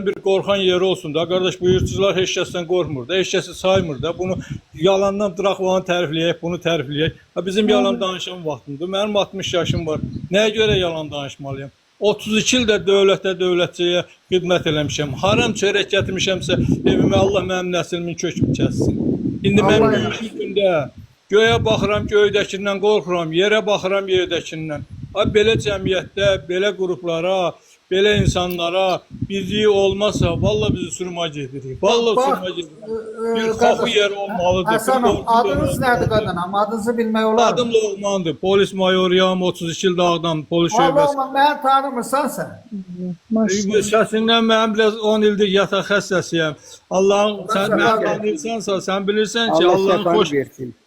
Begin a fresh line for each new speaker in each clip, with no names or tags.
bir qorxan yeri olsun da. Qardaş, bu yırtıcılar heç kəsdən qorxmur da, heç kəsi saymır da. Bunu yalandan Draqvanı tərifləyək, bunu tərifləyək. Bizim yalan danışan vaxtımdır. Mənim 60 yaşım var. Nəyə görə yalan danışmalıyam? 32 ildə dövlətçiyə xidmət eləmişəm. Haram çörək gətirmişəmsə evimə Allah mənim nəslimin kökünü kəssin. İndi mən bir gündə göyə baxıram, göydəkindən qorxuram, yerə baxıram, yerdəkindən. Belə cəmiyyətdə, belə qruplara, belə insanlara birliyi olmasa, vallahi bizi sürma gedirik. Vallahi sürma gedirik. Bir kapı yer olmalıdır.
Həsənov, adınız nədir qadınam? Adınızı bilmək olar mı?
Adım Loğmandır. Polis mayoruyam, 32 ildə Ağdam polis şöbəsi.
Allah'ım, məni tanımırsan sən?
Səsindən mən biraz 10 ildir yataq xəstəsiyəm. Allah'ın, sən mən tanıyırsansa, sən bilirsən ki, Allah'ın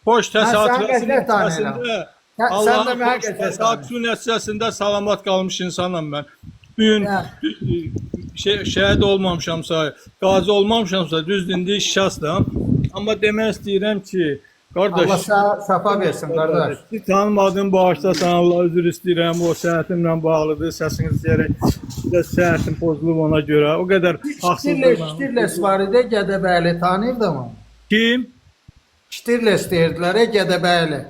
xoş təsadüfəsində Allah'ın xoş təsadüfü nəticəsində salamat qalmış insanım mən. Bugün şəhid olmamışamsa, qazi olmamışamsa, düz indi şəxsəm. Amma demək istəyirəm ki, qardaş,
Allah şəfa versin, qardaş.
Tanımadığım bağışlasan, Allah üzr istəyirəm, o səhətimlə bağlıdır, səsiniz deyərək, səhətim pozulub ona görə, o qədər haqsızlıq.
Ştirles var idi, Gədəbəyli tanıyırdı mı?
Kim?
Ştirles deyirdilər, Gədəbəyli.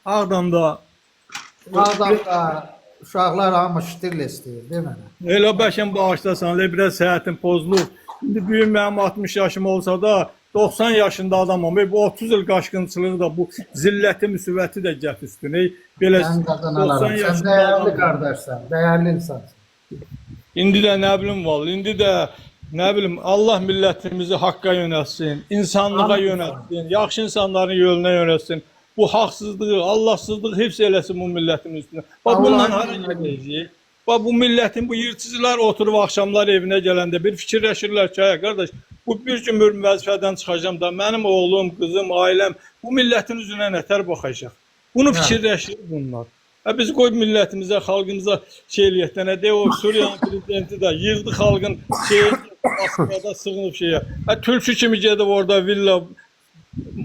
Ağdamda.
Ağdamda uşaqlar hamı Ştirles deyir, değil mi?
Elə bəşən bağışlasan, biraz səhətim pozulub. İndi bugün mənim 60 yaşım olsa da, 90 yaşında adamım. Bu 30 il qaşqınçılığı da, bu zilləti, müsibbəti də gəf üstünə. Belə
90 yaşında sən dəyərli qardaşsan, dəyərli insansın.
İndi də nə bilim vallahi, indi də nə bilim Allah millətimizi haqqa yönəltsin, insanlığa yönəltsin, yaxşı insanların yoluna yönəltsin. Bu haqsızlığı, Allahsızlığı hifz eləsin bu milletin üstüne. Bak bundan hara gedəcəyik? Bak bu milletin, bu yırtıcılar oturub axşamlar evinə gələndə bir fikirləşirlər ki, qardaş, bu bir gün bir vəzifədən çıxacağım da mənim oğlum, qızım, ailəm bu milletin üzünə nətər baxacaq? Bunu fikirləşir bunlar. Biz qoy millətimizə, xalqımıza şey eləyək də, nə deyə o Suriyanın prezidenti də yığdı xalqın şeyi, Askıda sığınıb şeyə. Tülkü kimi gedib orada villa,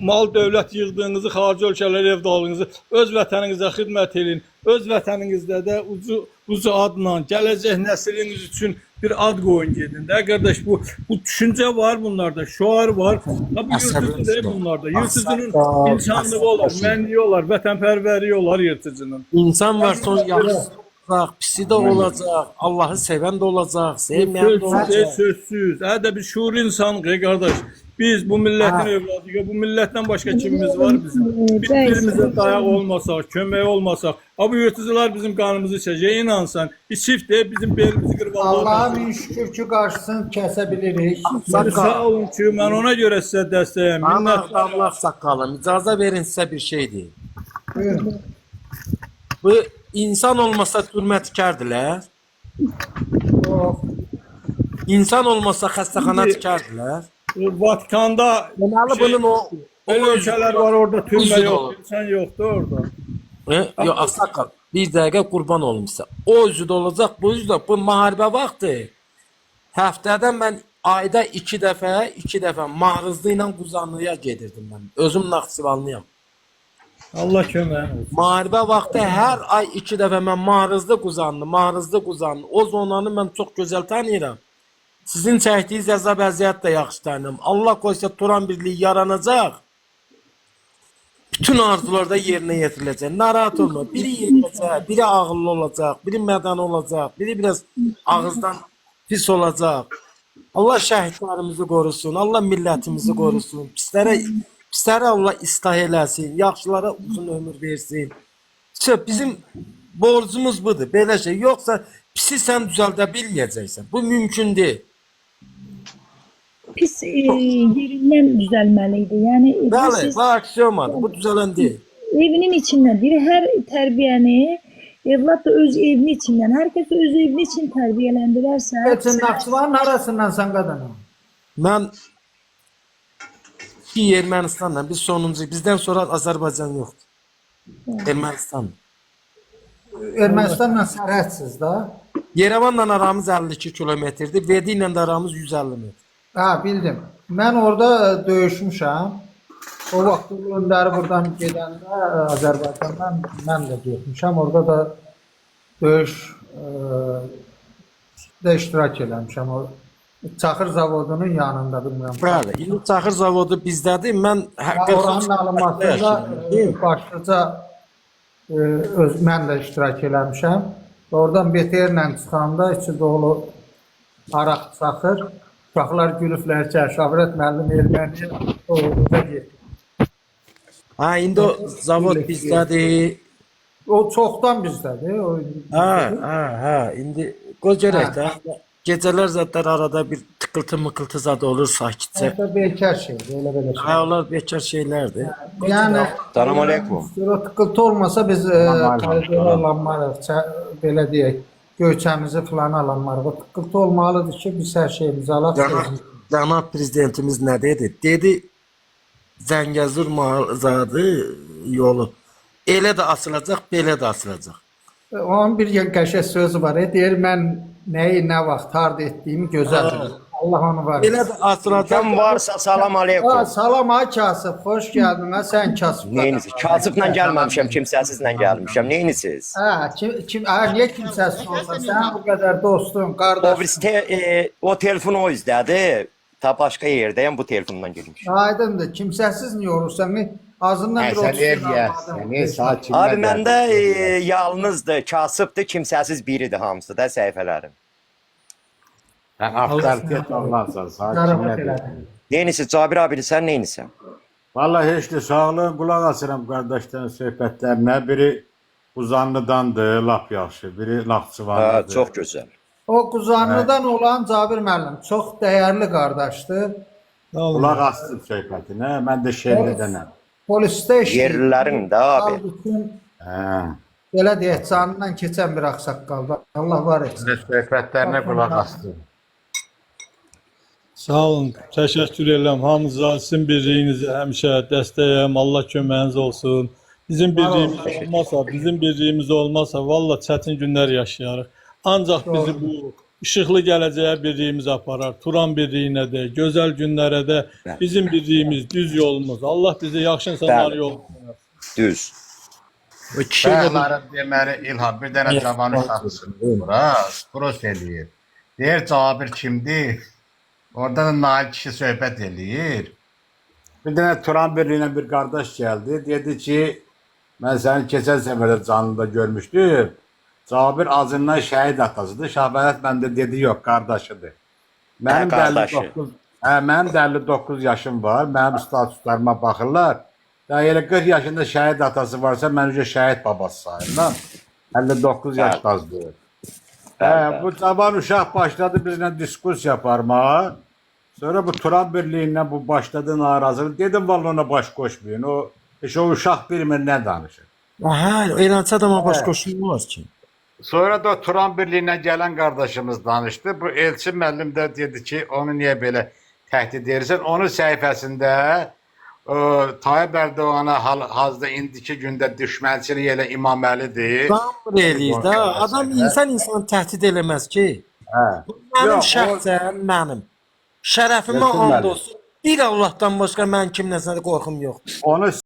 mal dövlət yığdığınızı, xarici ölkələrə ev dalığınızı öz vətəninizə xidmət edin. Öz vətəninizdə də ucu adla gələcək nəsliniz üçün bir ad qoyun gedin. Də qardaş, bu düşüncə var bunlarda, şuar var. Bu yırtıcı deyil bunlarda. Yırtıcının insanlığı olar, mənliyi olar, vətənpərvərliyi olar yırtıcının.
İnsan var, son yaxşı olacaq, pisi də olacaq, Allahı sevən də olacaq, sevməyən də olacaq.
Sözsüz. Hədə bir şuur insanıq, qardaş. Biz bu milletin evladıyıq, bu milletten başka kimimiz var bizim? Birbirimizin dayağı olmasaq, kömək olmasaq, bu yırtıcılar bizim qanımızı içəcək, inansan, çift deyib bizim belimizi qırvallar.
Allah'a min şükür ki qarşısını kəsə bilirik.
Sağ olun ki, mən ona görə sizə dəstəyəm.
Allah saqqalım, icazə verin sizə bir şey deyim.
Buyurun.
Bu insan olmasa türmətikərdilər. İnsan olmasa xəstəxana tikərdilər.
Vatikanda ölkələr var, orada türmə yox, insan yoxdur orada.
Yox, saqqal, bir dəqiqə qurban olmuşsa. O üzüdə olacaq, bu üzüdə, bu müharibə vaxtı. Həftədə mən ayda 2 dəfə Mahrızlı ilə Quzanlıya gedirdim mən. Özüm Naxçıvanlıyam.
Allah kömək olsun.
Müharibə vaxtı hər ay 2 dəfə mən Mahrızlı Quzanlı. O zonanı mən çox gözəl tanıyıram. Sizin çəkdiyiniz əzab əziyyət də yaxşı tanıyım. Allah qoysa Turan birliyi yaranacaq. Bütün arzular da yerinə yetiriləcək. Narahat olma. Biri yetəcək, biri ağıllı olacaq, biri mədən olacaq, biri biraz ağızdan pis olacaq. Allah şəhidlərimizi qorusun, Allah millətimizi qorusun. Pislərə Allah islah eləsin, yaxşılara uzun ömür versin. Bizim borcumuz budur, belə şey. Yoxsa pisi sən düzəldə bilməyəcəksən. Bu mümkün deyil.
Pis yerindən düzəlməliydi. Yəni
bəli, bu aksiyomadır. Bu düzələn deyil.
Evinin içindən biri hər tərbiyəni evlat da öz evinin içindən, hər kəs öz evinin için tərbiyələndirərsə.
Sen Naxçıvanın arasından sen qadınım.
Mən ki Ermənistanla biz sonuncu, bizdən sonra Azərbaycan yoxdur. Ermənistan.
Ermənistanla sərhədsiz da.
Yerevanla aramız 52 kilometrdir, Vedi ilə də aramız 150 metr.
Ha, bildim. Mən orada döyüşmüşəm. O vaxt öndəri buradan gedəndə Azərbaycandan mən də getmişəm. Orada da döyüş də iştirak eləmişəm. Çaxır zavodunun yanında bilmirəm.
Bəli, indi Çaxır zavodu bizdədir. Mən
Oranın alınmasında başlıca mən də iştirak eləmişəm. Oradan BTR-lə çıxanda içi dolu araq çaxır. Uşaqlar gülüblər ki, Şavrət müəllim erməni orada getdi.
Ha, indi o zavod bizdədir.
O çoxdan bizdədir. O,
Ha, indi qoy görək də. Gecələr zətlər arada bir tıkıltı zad olur sakitcə.
hətta bekar şeydir, elə belə şey.
Ha, onlar bekar şeylərdir.
Yəni,
Salam aleykum.
o tıkıltı olmasa biz koridora alanmarıq, belə deyək, göçəmizi falan alanmarıq. O tıkıltı olmalıdır ki, biz hər şeyimizi alaq.
Cənab prezidentimiz nə dedi? Dedi, Zəngəzur zadı yolu elə də açılacaq, belə də açılacaq.
Onun bir qəşəng sözü var. Deyir, mən nəyi, nə vaxt, harda etdiyimi gözəl bilir. Allah onu var.
Elə də açılacaq.
Kim varsa salam aleykum.
Salam ay Kasıb, xoş gəldin. Ha, sən Kasıb.
Neyiniz? Kasıbla gəlməmişəm, kimsəsizlə gəlmişəm. Neyiniz?
Niyə kimsəsiz olsa, sən bu qədər dostun,
O
qardaş.
birisi o telefon o üzdədir. Ta başqa yerdəyəm, bu telefondan girmişəm.
Aydındır, kimsəsiz niyə olursan? Ağzından bir
Sən
30
eləyəsən, sakin.
Abi məndə yalnızdır, kasıbdır, kimsəsiz biridir hamısı da səhifələrim.
Sən avtoritet olmazsan, sakin
Narahat
elədir.
elədin.
Neyiniz? Cabir abi sən neyinisən?
Vallahi heç də sağlığın qulaq asıram qardaşların söhbətlərinə. Biri Uzanlıdandır, lap yaxşı. Biri
Ha,
Naxçıvanlıdır.
çox gözəl.
O Quzanlıdan olan Cabir müəllim çox dəyərli qardaşdır.
Qulaq astım söhbətinə. Mən də Şenli'dənəm.
Polisdə işləyir.
Yerlilərin də abi.
Hə.
Belə deyək, canından keçən bir ağsaqqaldır. Allah var etsin.
Sizə söhbətlərinə qulaq astım.
Sağ olun, təşəkkür edirəm hamınıza, sizin birliyinizi həmişə dəstəyəm, Allah köməyiniz olsun. Bizim birliyimiz olmasa, valla çətin günlər yaşayarıq. Ancaq bizi bu işıqlı gələcəyə birliyimiz aparar. Turan birliyinə də, gözəl günlərə də bizim birliyimiz, düz yolumuz. Allah bizi yaxşı insanlar yol.
Düz.
O kişi də
Şəhların deməli İlham bir dənə cavanı satsın. Bura, skros eləyir. Deyir Cabir kimdir? Orada da Nail kişi söhbət eləyir. Bir dənə Turan birliyinə bir qardaş gəldi. Dedi ki, mən səni keçən səfərdə canlıda görmüşdüm. Cabir acından şəhid atasıdır. Şahbənət məndə dedi, yox, qardaşıdır. Mənim də
qardaşı.
59, mənim də 59 yaşım var. Mənim statuslarıma baxırlar. Ya elə 40 yaşında şəhid atası varsa, mən üzə şəhid babası sayırlar. 59 yaşdazdır. Bu cavan uşaq başladı bizlə diskusiya aparmağa. Sonra bu Turan birliyindən bu başladı narazılıq. Dedim, vallahi ona baş qoşmayın. O uşaq bilmir nə danışır.
Aha, eləncə adama baş qoşulmaz ki.
Sonra da Turan birliyindən gələn qardaşımız danışdı. Bu Elçin müəllim də dedi ki, onu niyə belə təhdid edirsən? Onun səhifəsində Tayyip Erdoğan'a hazda indiki gündə düşmənçilik elə İmam Əlidir.
Zamır eləyir də. Adam insan təhdid eləməz ki.
Hə.
Mənim
Yox,
şəxsən mənim. Şərəfimə and olsun. Bir Allahdan başqa mən kimləsə də qorxum yoxdur.
Onu